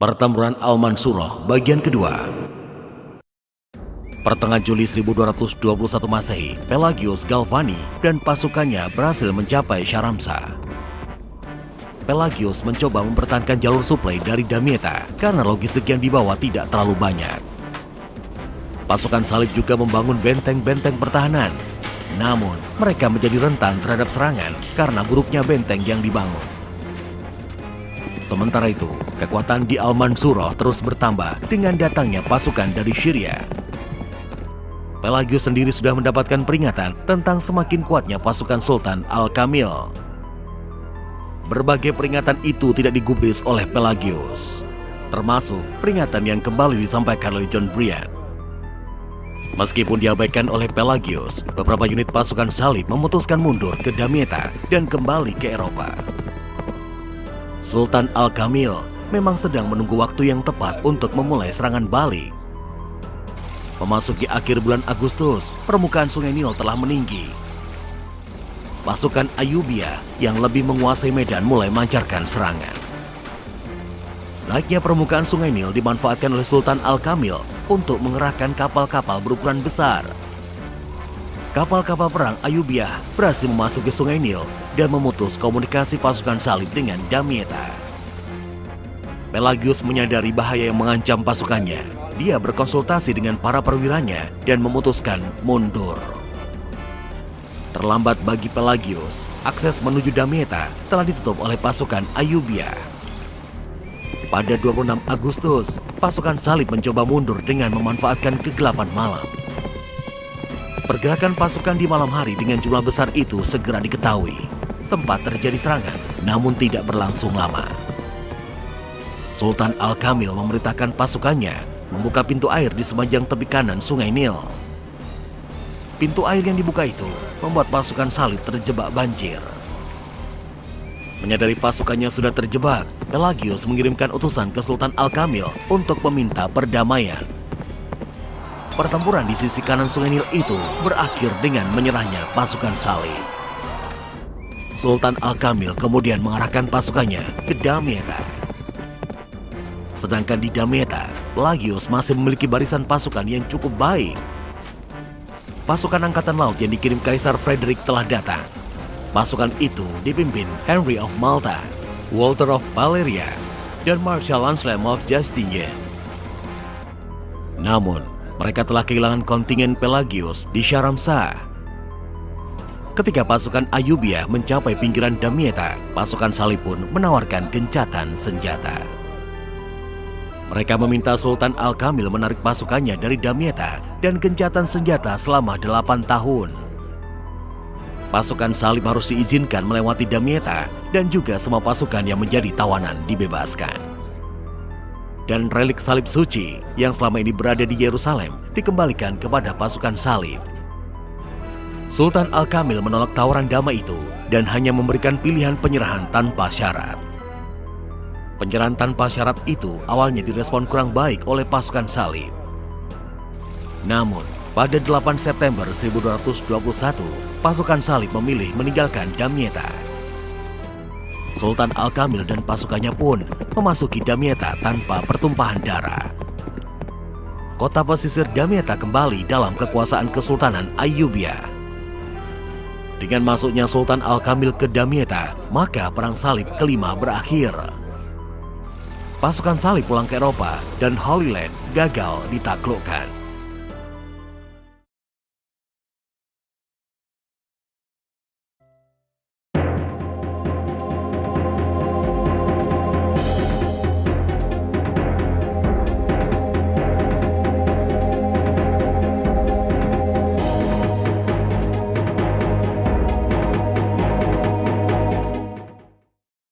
Pertempuran Al-Mansurah bagian kedua. Pertengahan Juli 1221 Masehi, Pelagius Galvani dan pasukannya berhasil mencapai Sharamsa. Pelagius mencoba mempertahankan jalur suplai dari Damietta karena logistik yang dibawa tidak terlalu banyak. Pasukan salib juga membangun benteng-benteng pertahanan. Namun, mereka menjadi rentan terhadap serangan karena buruknya benteng yang dibangun. Sementara itu, kekuatan di Al-Mansurah terus bertambah dengan datangnya pasukan dari Syria. Pelagius sendiri sudah mendapatkan peringatan tentang semakin kuatnya pasukan Sultan Al-Kamil. Berbagai peringatan itu tidak digubris oleh Pelagius, termasuk peringatan yang kembali disampaikan oleh John Briand. Meskipun diabaikan oleh Pelagius, beberapa unit pasukan salib memutuskan mundur ke Damietta dan kembali ke Eropa. Sultan Al-Kamil memang sedang menunggu waktu yang tepat untuk memulai serangan balik. Memasuki akhir bulan Agustus, permukaan Sungai Nil telah meninggi. Pasukan Ayyubiyah yang lebih menguasai medan mulai melancarkan serangan. Naiknya permukaan Sungai Nil dimanfaatkan oleh Sultan Al-Kamil untuk mengerahkan kapal-kapal berukuran besar. Kapal-kapal perang Ayyubiyah berhasil memasuki Sungai Nil dan memutus komunikasi pasukan salib dengan Damietta. Pelagius menyadari bahaya yang mengancam pasukannya. Dia berkonsultasi dengan para perwiranya dan memutuskan mundur. Terlambat bagi Pelagius, akses menuju Damietta telah ditutup oleh pasukan Ayyubiyah. Pada 26 Agustus, pasukan salib mencoba mundur dengan memanfaatkan kegelapan malam. Pergerakan pasukan di malam hari dengan jumlah besar itu segera diketahui. Sempat terjadi serangan, namun tidak berlangsung lama. Sultan Al-Kamil memerintahkan pasukannya membuka pintu air di sepanjang tepi kanan Sungai Nil. Pintu air yang dibuka itu membuat pasukan salib terjebak banjir. Menyadari pasukannya sudah terjebak, Pelagius mengirimkan utusan ke Sultan Al-Kamil untuk meminta perdamaian. Pertempuran di sisi kanan Sungai Nil itu berakhir dengan menyerahnya pasukan salib. Sultan Al-Kamil kemudian mengarahkan pasukannya ke Damietta. Sedangkan di Damietta, Pelagius masih memiliki barisan pasukan yang cukup baik. Pasukan angkatan laut yang dikirim Kaisar Frederick telah datang. Pasukan itu dipimpin Henry of Malta, Walter of Valeria, dan Marshal Anselm of Justinian. Namun, mereka telah kehilangan kontingen Pelagius di Sharamsa. Ketika pasukan Ayyubiyah mencapai pinggiran Damietta, pasukan salib pun menawarkan gencatan senjata. Mereka meminta Sultan Al-Kamil menarik pasukannya dari Damietta dan gencatan senjata selama 8 tahun. Pasukan salib harus diizinkan melewati Damietta dan juga semua pasukan yang menjadi tawanan dibebaskan. Dan relik salib suci yang selama ini berada di Yerusalem dikembalikan kepada pasukan salib. Sultan Al-Kamil menolak tawaran damai itu dan hanya memberikan pilihan penyerahan tanpa syarat. Penyerahan tanpa syarat itu awalnya direspon kurang baik oleh pasukan salib. Namun, pada 8 September 1221, pasukan salib memilih meninggalkan Damietta. Sultan Al-Kamil dan pasukannya pun memasuki Damietta tanpa pertumpahan darah. Kota pesisir Damietta kembali dalam kekuasaan Kesultanan Ayyubiyah. Dengan masuknya Sultan Al-Kamil ke Damietta, maka perang salib kelima berakhir. Pasukan salib pulang ke Eropa dan Holy Land gagal ditaklukkan.